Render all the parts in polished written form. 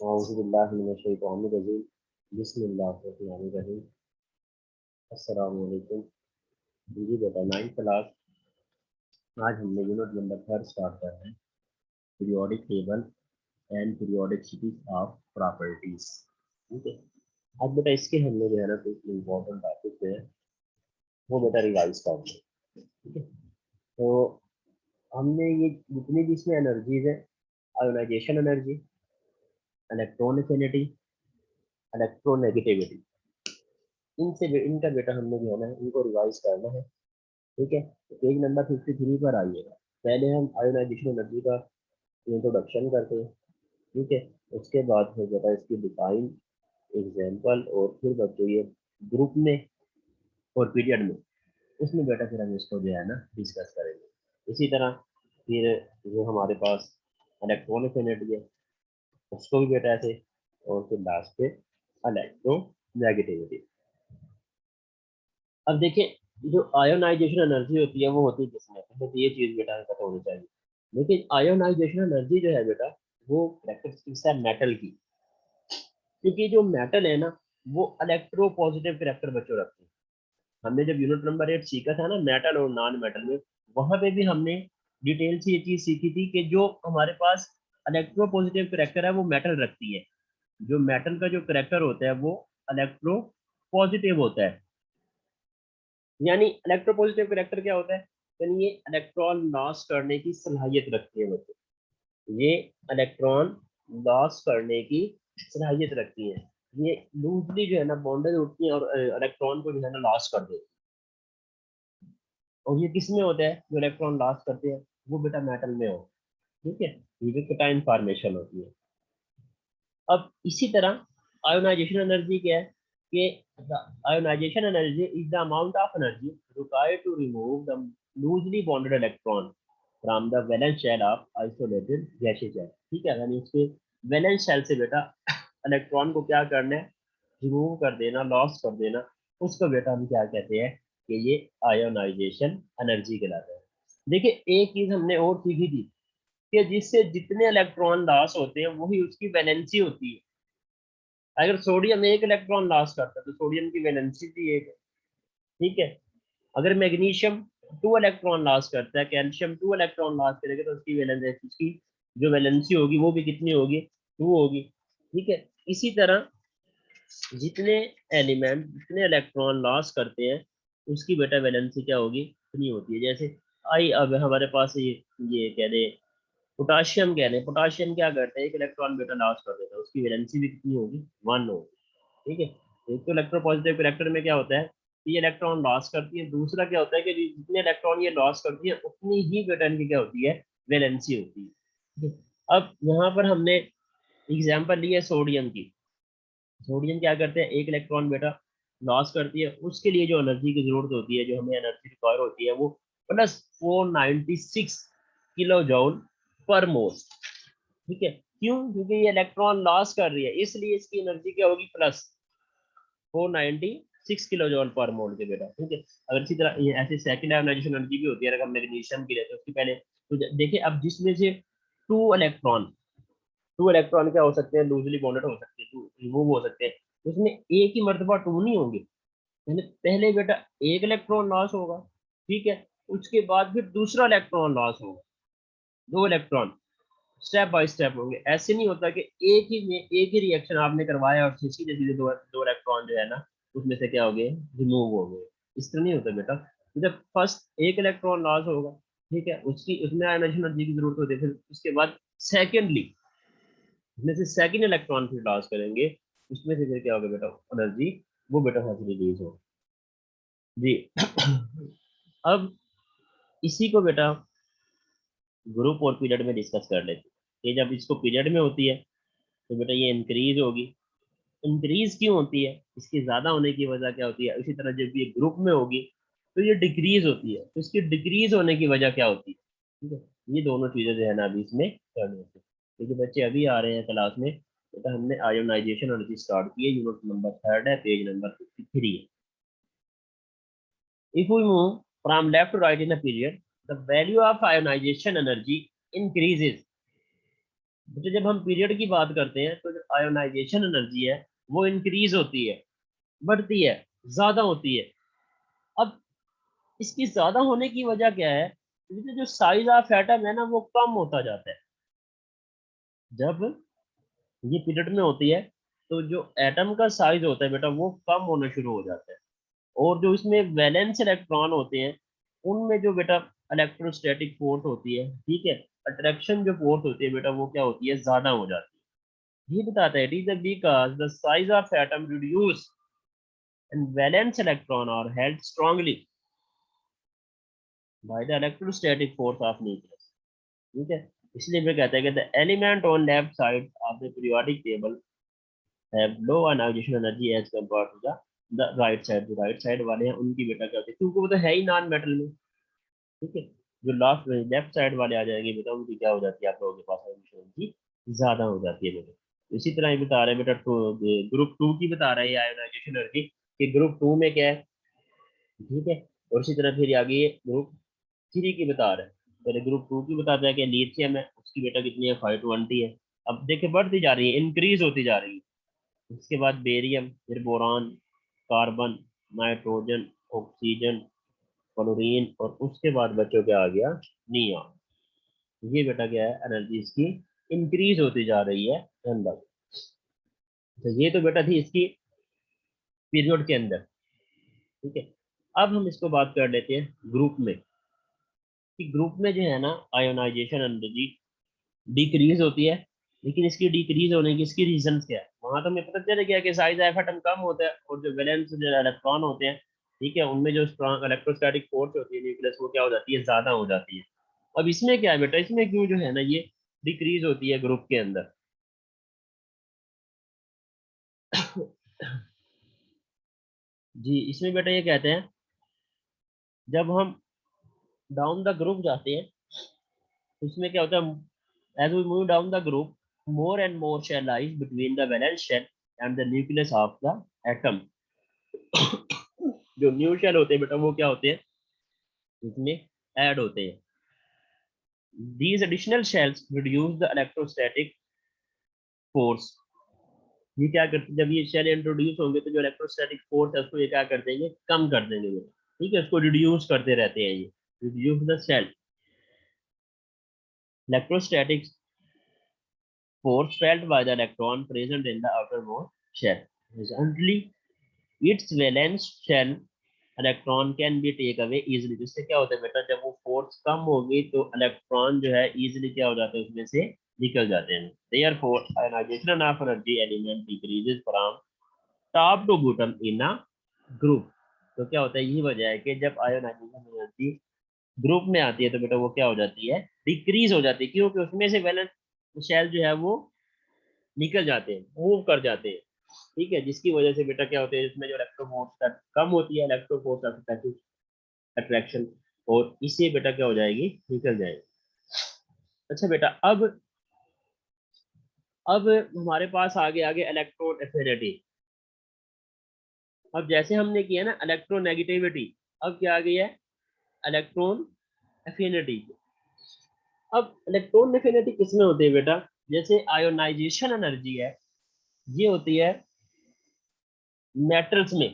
औज़ुबिल्लाहि बिस्मिल्लाहिर्रहमानिर्रहीम। अस्सलामु अलैकुम। जी बेटा, 9th क्लास। आज हमने यूनिट नंबर 3 स्टार्ट कर रहे हैं, periodic table and periodicities of properties. ठीक है। आज बेटा इसके हमने जो है ना कुछ इम्पोर्टेंट टॉपिक है वो बेटा रिवाइज कर लें। ठीक है। तो हमने ये जितनी भी इसमें एनर्जीज है, ionisation energy, electron affinity, electronegativity, इनका बेटा हमने जो है ना इनको रिवाइज करना है। ठीक है। तो पेज नंबर 53 पर आइएगा। पहले हम आयोनाइजेशन एनर्जी का इंट्रोडक्शन करते हैं। ठीक है। उसके बाद फिर बेटा इसकी डिफाइन, एग्जाम्पल, और फिर बच्चों ये ग्रुप में और पीरियड में, उसमें बेटा फिर हम इसको जो है ना डिस्कस करेंगे। इसी तरह फिर जो हमारे पास इलेक्ट्रॉन एफिनिटी है उसको भी बेटा ऐसे, और फिर लास्ट पे इलेक्ट्रो नेगेटिविटी। अब देखिए, जो आयोनाइजेशन एनर्जी होती है वो होती है किसमें, तो ये चीज बेटा हमें पता होनी चाहिए। लेकिन आयोनाइजेशन एनर्जी जो है बेटा वो कैरेक्टरिस्टिक्स है मेटल की, क्योंकि जो मेटल है ना वो इलेक्ट्रो पॉजिटिव कैरेक्टर बच्चों रखते हैं। हमने जब यूनिट नंबर 8 सीखा था ना मेटल और नॉन मेटल में, वहां पे भी हमने डिटेल से ये चीज सीखी थी कि जो हमारे पास इलेक्ट्रो पॉजिटिव कैरेक्टर है वो मेटल रखती है। जो मेटल का जो कैरेक्टर होता है वो इलेक्ट्रो पॉजिटिव होता है। यानी इलेक्ट्रोपॉजिटिव करेक्टर क्या होता है, यानी ये इलेक्ट्रॉन लॉस करने की सलाहियत रखती है बच्चों। ये इलेक्ट्रॉन लॉस करने की सलाहियत रखती है। ये लूजली जो है ना बॉन्डेड होती है और इलेक्ट्रॉन को जो है ना लॉस कर देती है। और ये किस में होता है जो इलेक्ट्रॉन लॉस करते हैं, वो बेटा मेटल में हो। ठीक है। ये कैटायन फॉर्मेशन होती है। अब इसी तरह आयोनाइजेशन एनर्जी क्या है कि ionisation energy is the amount of energy required to remove the loosely bonded electron from the valence shell of isolated गैसीय शेल। ठीक है। यानी उसके वैलेंस शेल से बेटा इलेक्ट्रॉन को क्या करना है, रिमूव कर देना, लॉस कर देना। उसको बेटा हम क्या कहते हैं कि ये आयोनाइजेशन एनर्जी कहलाता है। देखिए एक चीज हमने और सीखी थी कि जिससे जितने इलेक्ट्रॉन लॉस होते हैं वही उसकी वैलेंसी होती है। अगर सोडियम एक इलेक्ट्रॉन लॉस करता है तो सोडियम की वैलेंसी भी एक है। ठीक है। अगर मैग्नीशियम 2 इलेक्ट्रॉन लॉस करता है, कैल्शियम 2 इलेक्ट्रॉन लॉस करेगा, तो उसकी वैलेंसी, उसकी जो वैलेंसी होगी वो भी कितनी होगी, 2 होगी। ठीक है। इसी तरह जितने एलिमेंट जितने इलेक्ट्रॉन लॉस करते हैं उसकी बेटा वैलेंसी क्या होगी, इतनी होती है। जैसे आई अब हमारे पास ये कह दे पोटाशियम कह रहे हैं, पोटाशियम क्या करते हैं, एक इलेक्ट्रॉन बेटा लॉस कर देता है, उसकी वैलेंसी भी कितनी होगी, 1 होगी। ठीक है। एक तो इलेक्ट्रोपॉजिटिव करेक्टर में क्या होता है कि ये इलेक्ट्रॉन लॉस करती है, दूसरा क्या होता है कि जितने इलेक्ट्रॉन ये लॉस करती है उतनी ही बेटा इनकी क्या होती है, वैलेंसी होती है। ठीक है। अब यहाँ पर हमने एग्जाम्पल लिया सोडियम की। सोडियम क्या करते हैं, एक इलेक्ट्रॉन बेटा लॉस करती है, उसके लिए जो एनर्जी की जरूरत होती है, जो हमें एनर्जी रिक्वायर होती है वो +496 किलो जूल पर मोल। ठीक है। क्यों, क्योंकि ये इलेक्ट्रॉन लॉस कर रही है, इसलिए इसकी एनर्जी क्या होगी, +496 किलो जूल पर मोल के बेटा। ठीक है। अगर इसी तरह ये ऐसे सेकंड आयोनाइजेशन एनर्जी भी होती है, अगर हम मैग्नीशियम की लेते हैं उसकी पहले, तो देखिए अब जिसमें से टू इलेक्ट्रॉन टू इलेक्ट्रॉन क्या हो सकते हैं, लूजली बॉन्डेड हो सकते हैं, टू रिमूव हो सकते हैं, उसमें एक ही मर्तबा टू नहीं होंगे। यानी पहले बेटा एक इलेक्ट्रॉन लॉस होगा। ठीक है। उसके बाद फिर दूसरा इलेक्ट्रॉन लॉस होगा, 2 इलेक्ट्रॉन स्टेप बाय स्टेप होंगे। ऐसे नहीं होता कि एक ही में एक ही रिएक्शन आपने करवाया और सीधे सीधे दो दो इलेक्ट्रॉन जो है ना उसमें से क्या हो गए, रिमूव हो गए। इस तरह नहीं होता बेटा। जब फर्स्ट एक इलेक्ट्रॉन लॉस होगा, ठीक है, उसकी उसमें आयोनाइजेशन एनर्जी की जरूरत होती है, फिर उसके बाद सेकेंडली उसमें से सेकेंड इलेक्ट्रॉन फिर लॉस करेंगे, उसमें से फिर क्या होगा बेटा, एनर्जी वो बेटा वहां से रिलीज हो। जी अब इसी को बेटा ग्रुप और पीरियड में डिस्कस कर लेते हैं। ये जब इसको पीरियड में होती है तो बेटा ये इंक्रीज होगी। इंक्रीज क्यों होती है, इसके ज्यादा होने की वजह क्या होती है। इसी तरह जब ये ग्रुप में होगी तो ये डिक्रीज होती है, तो इसकी डिक्रीज होने की वजह क्या होती है। ठीक है। ये दोनों चीजें जो है ना अभी इसमें करनी होती है, क्योंकि बच्चे अभी आ रहे हैं क्लास में। बेटा हमने आयोनाइजेशन एनर्जी स्टार्ट की है, यूनिट नंबर 3 है, पेज नंबर 53 है। If we move from left to right in a period, the value of ionization energy increases बेटा जब हम पीरियड की बात करते हैं तो जो आयोनाइजेशन एनर्जी है वो इंक्रीज होती है, बढ़ती है, ज्यादा होती है। अब इसकी ज्यादा होने की वजह क्या है? क्योंकि जो साइज ऑफ एटम है ना वो कम होता जाता है। जब ये पीरियड में होती है तो जो एटम का साइज होता है बेटा वो कम होना शुरू हो जाता है। और जो इसमें वैलेंस इलेक्ट्रॉन होते हैं उनमें जो बेटा इलेक्ट्रोस्टैटिक फोर्स होती है, ठीक है, अट्रैक्शन जो फोर्स होती है बेटा वो क्या होती है, ज्यादा हो जाती है। ये बताता है it is because the size of atom reduce and valence electron are held strongly by the electrostatic force of nucleus. ठीक है, इसलिए वे कहते हैं कि the element on left side of the periodic table have low ionisation energy as compare to the right side. जो right side वाले हैं उनकी बेटा क्या होती है, क्योंकि वो तो है ही नॉन मेटल में। ठीक है, जो लास्ट लेफ्ट साइड वाले आ जाएंगे बेटा उनकी क्या हो जाती है, आप लोगों के पास आयोनाइजेशन एनर्जी ज्यादा हो जाती है बेटा। इसी तरह ये बता रहे हैं बेटा ग्रुप टू की बता रहे हैं आयोनाइजेशन एनर्जी कि ग्रुप टू में क्या है। ठीक है, और इसी तरह फिर आगे ग्रुप थ्री की बता रहे हैं। पहले ग्रुप टू की बताता है कि लिथियम है, उसकी बेटा कितनी है, 520 है। अब देखिए बढ़ती जा रही है, इंक्रीज होती जा रही है। उसके बाद बेरियम, फिर boron, carbon, nitrogen, oxygen, chlorine, और उसके बाद बच्चों क्या आ गया, नियॉन। ये बेटा क्या है, एनर्जी इसकी इंक्रीज होती जा रही है अंदर। तो ये तो बेटा थी इसकी पीरियड के अंदर। ठीक है, अब हम इसको बात कर लेते हैं ग्रुप में, कि ग्रुप में जो है ना आयोनाइजेशन एनर्जी डिक्रीज होती है। लेकिन इसकी डिक्रीज होने की इसकी रीजन क्या है, वहां तो हमें पता चल गया कि साइज ऑफ एटम कम होता है और जो वैलेंस जो इलेक्ट्रॉन होते हैं, ठीक है, उनमें जो स्ट्रॉन्ग इलेक्ट्रोस्टैटिक फोर्स होती है न्यूक्लियस वो क्या हो जाती है, ज्यादा हो जाती है। अब इसमें क्या है बेटा, इसमें क्यों जो है ना ये डिक्रीज होती है ग्रुप के अंदर? जी इसमें बेटा ये कहते हैं, जब हम डाउन द ग्रुप जाते हैं तो इसमें क्या होता है, as we move down the group more and more shell lies between the valence shell and the nucleus of the atom। जो न्यू शेल होते हैं बेटा वो क्या होते हैं, इसमें ऐड होते हैं। these additional shells reduce the electrostatic force। ये क्या करते, जब ये शेल इंट्रोड्यूस होंगे तो जो इलेक्ट्रोस्टैटिक फोर्स है उसको ये क्या कर देंगे, कम कर देंगे ये। ठीक है, उसको रिड्यूस करते रहते हैं ये, reduce the shell electrostatic force felt by the electron present in the outermost shell। Recently its valence shell electron can be take away easily. जिससे क्या होता है बेटा, जब वो फोर्स कम होगी तो इलेक्ट्रॉन जो है इजिली क्या हो जाते हैं, उसमें से निकल जाते हैं। Therefore ionisation of energy element decreases from top to bottom in a group. तो क्या होता है, यही वजह है कि जब आयोनाइजेशन एनर्जी ग्रुप में आती है तो बेटा वो क्या हो जाती है, डिक्रीज हो जाती है, क्योंकि उसमें से वैलेंस शेल जो है वो निकल जाते हैं, मूव कर जाते हैं। ठीक है, जिसकी वजह से बेटा क्या होता है, इसमें जो इलेक्ट्रोफोर्स कम होती है, इलेक्ट्रोफोर्स अट्रैक्शन, और इससे बेटा क्या हो जाएगी, निकल जाएगी। अच्छा बेटा, अब हमारे पास आगे आगे इलेक्ट्रॉन एफिनिटी। अब जैसे हमने किया ना इलेक्ट्रोनेगेटिविटी, अब क्या आ गई है, इलेक्ट्रॉन एफिनिटी। अब इलेक्ट्रॉन एफिनिटी किसमें होती है बेटा, जैसे आयोनाइजेशन एनर्जी है ये होती है मेटल्स में।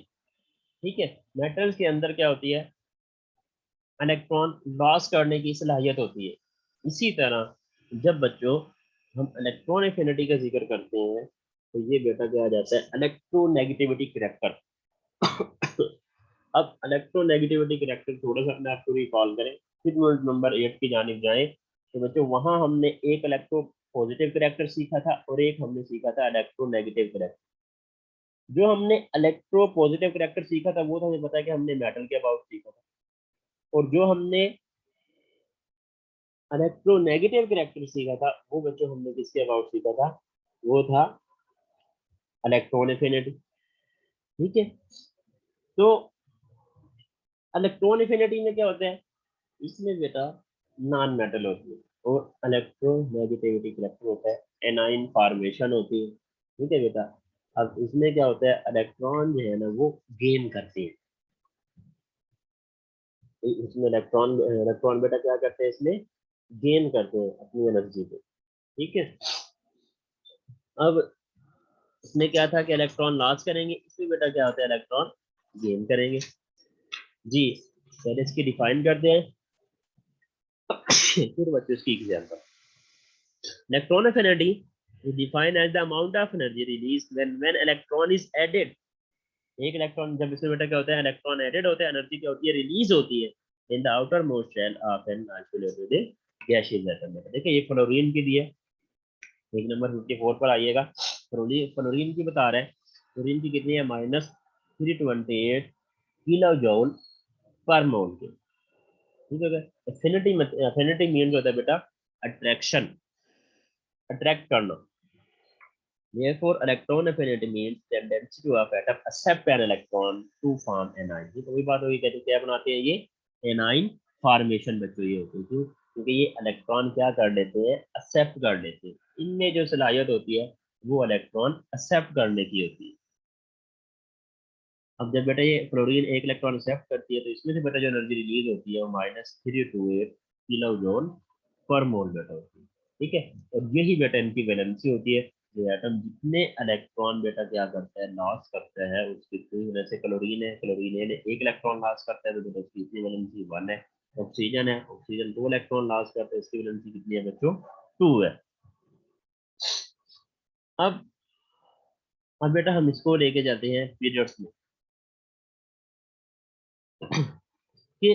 ठीक है, मेटल्स के अंदर क्या होती है, इलेक्ट्रॉन लॉस करने की सलाहियत होती है। इसी तरह जब बच्चों हम इलेक्ट्रॉन एफिनिटी का जिक्र करते हैं तो ये बेटा क्या आ जाता है, इलेक्ट्रोनेगेटिविटी करैक्टर। अब इलेक्ट्रोनेगेटिविटी करैक्टर थोड़ा सा अपने आपको रिकॉल करें, फिर नंबर 8 की जानिब जाएं। तो बच्चों वहां हमने एक इलेक्ट्रो पॉजिटिव करैक्टर सीखा था और एक हमने सीखा था इलेक्ट्रोनेगेटिव करैक्टर। जो हमने इलेक्ट्रो पॉजिटिव करैक्टर सीखा था वो तो हमें पता है कि हमने मेटल के अबाउट सीखा था। और जो हमने इलेक्ट्रोनेगेटिव करैक्टर सीखा था वो बच्चों हमने किसके अबाउट सीखा था, वो था इलेक्ट्रॉन एफिनिटी। ठीक है, तो इलेक्ट्रॉन एफिनिटी में क्या होता है, इसमें बेटा नॉन मेटल होती है, और इलेक्ट्रोनेगेटिविटी करैक्टर होता है, एनाइन फॉर्मेशन होती है। ठीक है बेटा, अब इसमें क्या होता है, इलेक्ट्रॉन जो है ना वो गेन करते हैं। इसमें इलेक्ट्रॉन इलेक्ट्रॉन बेटा क्या करते हैं, इसमें गेन करते हैं अपनी एनर्जी को। ठीक है। अब इसमें क्या था कि इलेक्ट्रॉन लॉस करेंगे, इसमें बेटा क्या होता है, इलेक्ट्रॉन गेन करेंगे। जी पहले इसकी डिफाइन करते हैं फिर बच्चों इसकी example. Electron affinity is defined as the amount of energy released when electron is added। एक इलेक्ट्रॉन जब इसमें बेटा क्या होता है, इलेक्ट्रॉन एडेड होता है, एनर्जी क्या होती है, रिलीज होती है in the outermost shell of an isolated gaseous atom. देखिए ये फ्लोरीन की दी है, पेज नंबर 54 पर आइएगा। फ्लोरीन की बता रहे हैं, फ्लोरीन की कितनी है, -328 किलो जूल पर मोल के। ठीक है। एफिनिटी एफिनिटी मीन होता है बेटा अट्रैक्शन, अट्रैक्ट करना। Therefore, electron affinity means tendency of atom accept an electron to form anion। तो वही बात होगी, कहते क्या बनाते हैं ये एनाइन फॉर्मेशन बच्चों ये होती है। क्यों? क्योंकि ये इलेक्ट्रॉन क्या कर लेते हैं, एक्सेप्ट कर लेते हैं। इनमें जो सलाहियत होती है वो इलेक्ट्रॉन एक्सेप्ट करने की होती है। अब जब बेटा ये फ्लोरीन एक इलेक्ट्रॉन एक्सेप्ट करती है तो इसमें से बेटा जो एनर्जी रिलीज होती है वो -328 किलो जूल पर मोल बेटा होती है। ठीक है। और यही बेटा इनकी वैलेंसी होती है। ये एटम जितने इलेक्ट्रॉन बेटा क्या करता है, लॉस करता है, उसकी जैसे क्लोरीन है, क्लोरीन ने एक इलेक्ट्रॉन लॉस करता है तो बेटा उसकी इतनी वैलेंसी 1 है। ऑक्सीजन है, ऑक्सीजन 2 इलेक्ट्रॉन लॉस करता है, इसकी वैलेंसी कितनी है बच्चों, 2 है। अब अब बेटा हम इसको लेके जाते हैं पीरियड्स में कि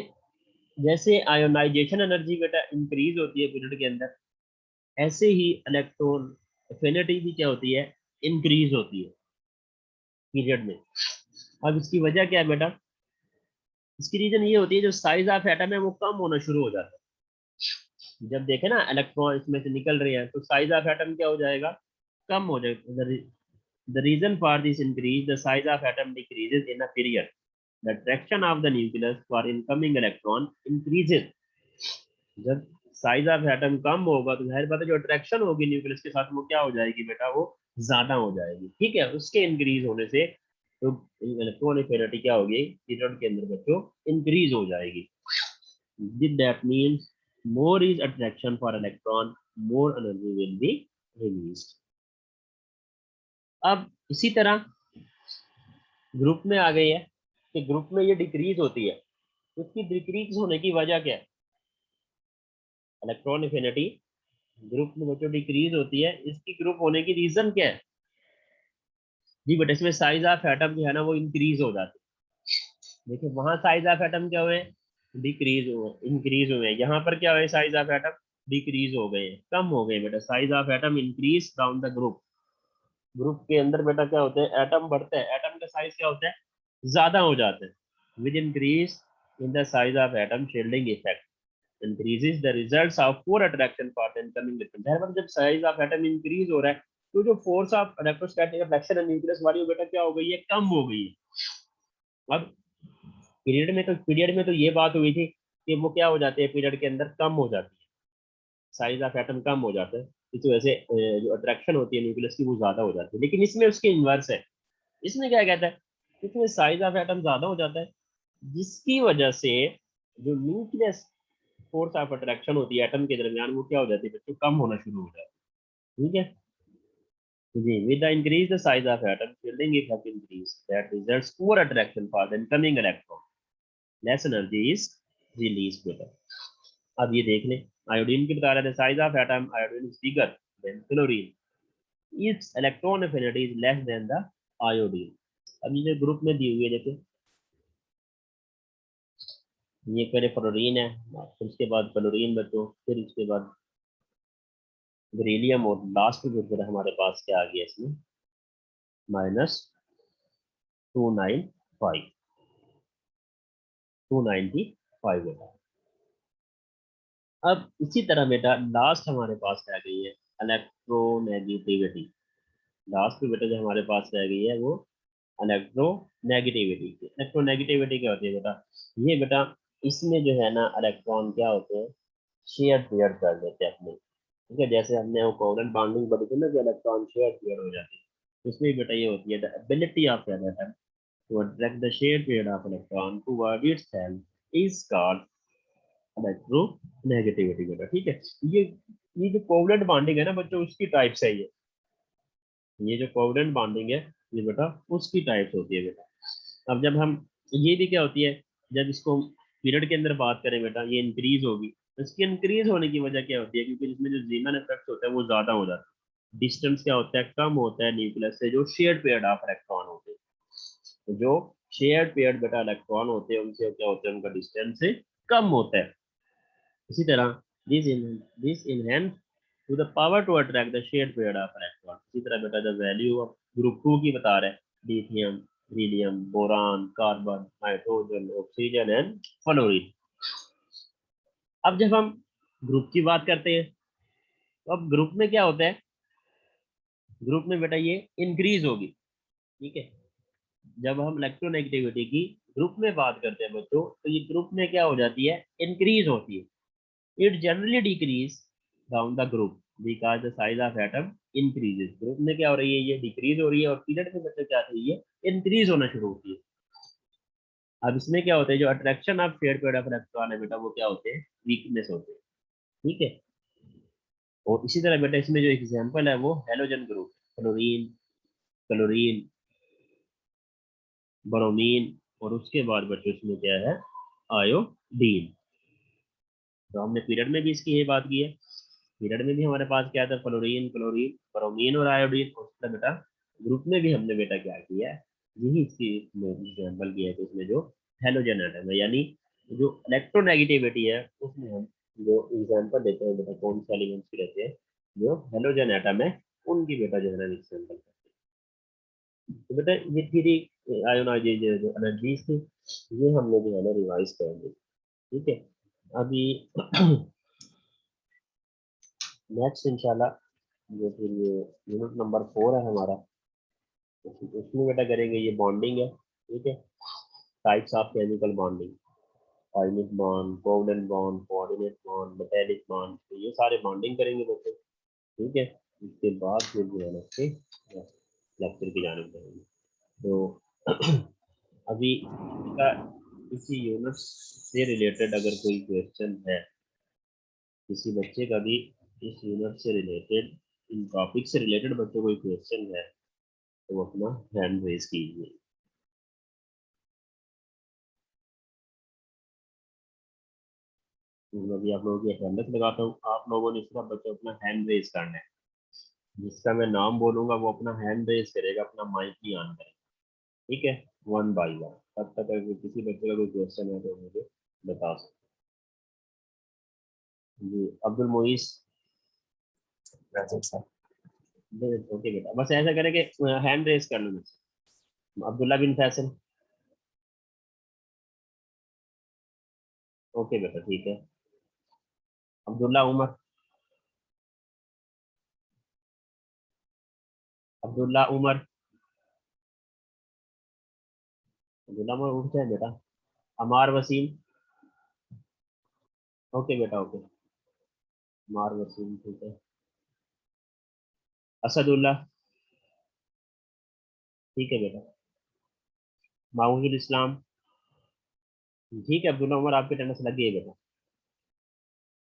जैसे आयोनाइजेशन एनर्जी बेटा इंक्रीज होती है पीरियड के अंदर, ऐसे ही इलेक्ट्रॉन एफिनिटी भी क्या होती है, इंक्रीज होती है पीरियड में। अब इसकी वजह क्या है बेटा, इसकी रीजन ये होती है जो साइज ऑफ एटम है वो कम होना शुरू हो जाता है। जब देखे ना इलेक्ट्रॉन इसमें से निकल रहे हैं तो साइज ऑफ एटम क्या हो जाएगा, कम हो जाएगा। The reason for this increase the size of atom decreases in a period, the attraction of the nucleus for incoming electron increases। जब साइज ऑफ एटम कम होगा तो जाहिर बात है जो अट्रैक्शन होगी न्यूक्लियस के साथ वो क्या हो जाएगी बेटा, वो ज्यादा हो जाएगी। ठीक है। उसके इंक्रीज होने से तो इलेक्ट्रॉन एफिनिटी क्या होगी पीरियड के अंदर बच्चों, इंक्रीज हो जाएगी। That means more is attraction for electron, more energy will be released. अब इसी तरह ग्रुप में आ गई है कि ग्रुप में ये डिक्रीज होती है, उसकी डिक्रीज होने की वजह क्या है, इलेक्ट्रॉन एफिनिटी ग्रुप में बच्चों डिक्रीज होती है, इसकी ग्रुप होने की रीजन क्या है जी बेटा, इसमें साइज ऑफ एटम जो है ना वो इंक्रीज हो जाती है। देखिए वहां साइज ऑफ एटम क्या हुए, डिक्रीज हुए, इंक्रीज हुए। यहाँ पर क्या हुए, साइज ऑफ एटम डिक्रीज हो गए, कम हो गए बेटा। Size of atom increase down the group. Group के अंदर बेटा क्या होते हैं, एटम बढ़ते हैं, एटम का साइज क्या होता है, ज्यादा हो जाते हैं। With increase in the size of atom shielding effect increases the results of poor attraction for the incoming electron। मतलब जब साइज ऑफ एटम इंक्रीज हो रहा है तो जो फोर्स ऑफ इलेक्ट्रोस्टैटिक अट्रैक्शन है न्यूक्लियस वाली वो बेटा क्या हो गई है, कम हो गई है। अब पीरियड में तो ये बात हुई थी कि वो क्या हो जाते हैं, पीरियड के अंदर कम हो जाती है, साइज ऑफ एटम कम हो जाता है। इस वजह से जो अट्रैक्शन होती है न्यूक्लियस की वो ज्यादा हो जाती है। लेकिन इसमें उसके इन्वर्स है। इसमें क्या कहता है, इसमें साइज ऑफ एटम ज्यादा हो जाता है जिसकी वजह से जो न्यूक्लियस फोर्स ऑफ अट्रैक्शन होती है एटम के दरमियान वो क्या हो जाती है बच्चों, कम होना शुरू हो जाती है। ठीक है जी। With the increase the size of atom shielding effect increase that results poor attraction for the incoming electron, less energy is release बेटा। अब ये देख लें, आयोडीन की बता रहे थे size of atom iodine is bigger than chlorine, it's electron affinity is less than the iodine. अब ये ग्रुप में दी हुई है देखो, ये पहले फ्लोरीन है, फिर उसके बाद क्लोरीन बच्चों, फिर उसके बाद बेरिलियम, और लास्ट में फिर हमारे पास क्या आ गया इसमें, -295, 295 बेटा। अब इसी तरह बेटा लास्ट हमारे पास रह गई है इलेक्ट्रोनेगेटिविटी। लास्ट में बेटा जो हमारे पास रह गई है वो इलेक्ट्रोनेगेटिविटी। इलेक्ट्रोनेगेटिविटी क्या होती है बेटा, ये बेटा इसमें जो है ना इलेक्ट्रॉन क्या होते हैं, शेयर पेयर कर देते हैं अपने। ठीक है, जैसे हमने वो कोवलेंट बॉन्डिंग पढ़ी थी ना कि इलेक्ट्रॉन शेयर पेयर हो जाते हैं, इसमें बेटा ये होती है the ability of an atom to attract the shared pair of electron toward itself is called electronegativity बेटा। ठीक है, ये ये जो कोवलेंट बॉन्डिंग है ना बच्चों, उसकी टाइप्स है ये जो कोवलेंट बॉन्डिंग है ये बेटा उसकी टाइप्स होती है बेटा। अब जब हम, ये भी क्या होती है, जब इसको पीरियड के अंदर बात करें बेटा, ये इंक्रीज होगी, तो इसकी इंक्रीज होने की वजह क्या होती है, क्योंकि इसमें जो जीमन इफेक्ट होता है वो ज्यादा हो जाता है, डिस्टेंस क्या होता है, कम होता है न्यूक्लियस से जो शेयर्ड पेयर्ड ऑफ इलेक्ट्रॉन होते हैं। तो जो शेयर्ड पेयर्ड बेटा इलेक्ट्रॉन होते हैं उनसे क्या होता है, उनका डिस्टेंस से कम होता है। इसी तरह this enhance to the power to attract the shared paired of electron. इसी तरह बेटा द वैल्यू ऑफ ग्रुप 2 की बता रहा है, lithium, helium, boron, carbon, nitrogen, oxygen and fluorine. अब जब हम ग्रुप की बात करते हैं, तो अब ग्रुप में क्या होता है, ग्रुप में बेटा ये इंक्रीज होगी, ठीक है। जब हम इलेक्ट्रोनेगेटिविटी की ग्रुप में बात करते हैं बच्चों, तो ये ग्रुप में क्या हो जाती है, इंक्रीज होती है। It generally decrease down the group because the size of atom increases। Group में क्या हो रही है, ये डिक्रीज हो रही है, और पीरियड में मतलब क्या हो रही है, इंक्रीज होना शुरू होती है। अब इसमें क्या होता है, जो attraction of shared pair of electron है बेटा, वो क्या होते हैं, वीकनेस होते हैं, ठीक है। और इसी तरह बेटा इसमें जो एग्जांपल है वो halogen group, chlorine, chlorine, bromine, और उसके बाद बच्चों इसमें क्या है, आयोडीन। तो हमने पीरियड में भी इसकी ये बात की है, पीरियड में भी हमारे पास क्या था, फ्लोरीन, क्लोरीन, ब्रोमीन और आयोडीन। और उसका बेटा ग्रुप में भी हमने बेटा क्या किया है, यही इसकी एग्जाम्पल किया है। तो इसमें जो हेलोजन एटम है, यानी जो इलेक्ट्रोनेगेटिविटी है, उसमें हम जो एग्जाम्पल देते हैं बेटा, कौन से एलिमेंट्स की रहते हैं, जो हेलोजन एटम है उनकी बेटा जो है ना एग्जाम्पल करते हैं। तो बेटा ये थ्री आयोनाइजेशन जो एनर्जीज थी, ये हमने जो है ना रिवाइज कर दी, ठीक है। अभी नेक्स्ट इंशाल्लाह जो फिर ये यूनिट नंबर 4 है हमारा, उसमें बेटा करेंगे ये बॉन्डिंग है, ठीक है, types of chemical bonding, ionic bond, covalent bond, coordinate bond, metallic bond, तो ये सारे बॉन्डिंग करेंगे बच्चों, ठीक है। इसके बाद फिर जो है ना इसके लेक्चर की जाने पड़ेंगे। तो अभी इसका इसी यूनिट से रिलेटेड अगर कोई क्वेश्चन है, किसी बच्चे का भी इस यूनिट से रिलेटेड, इन टॉपिक से रिलेटेड बच्चों कोई क्वेश्चन है, तो वो अपना हैंड रेज कीजिए। मैं अभी आप लोगों की अटेंडेंस लगाता हूँ, आप लोगों ने सिर्फ बच्चों अपना हैंड रेज करना है, जिसका मैं नाम बोलूंगा वो अपना हैंड रेज करेगा, अपना माइक ही ऑन करेगा, ठीक है, वन बाई वन। तब तक अगर किसी बच्चे का कोई क्वेश्चन है तो मुझे बता सकते हैं। जी अब्दुल मोइस, ओके बेटा, बस ऐसा करें कि हैंड रेज कर लो मुझसे। अब्दुल्ला बिन फैसल, ओके बेटा ठीक है। अब्दुल्ला उमर, अब्दुल्ला उमर, अब्दुल्ला उमर उठ जाए बेटा। अमार वसीम, ओके बेटा ओके, अमार वसीम ठीक है। असदुल्ला, ठीक है बेटा। माहूजुल इस्लाम, ठीक है अब्दुल्ला उमर, आपके अटेंडेंस लग गई है बेटा।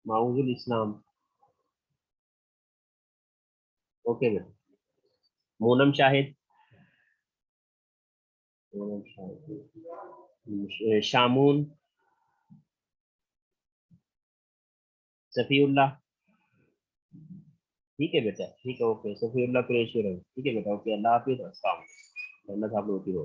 माहूजुल इस्लाम, ओके बेटा। मोनम शाहिद, मोनम शाहिद, शामून, सफीउल्लाह, ठीक है बेटा ठीक है, ओके सफीउल्लाह कुरैशी रही, ठीक है बेटा, ओके, अल्लाह हाफिज, अस्सलाम वालेकुम, आप लोगों की हो।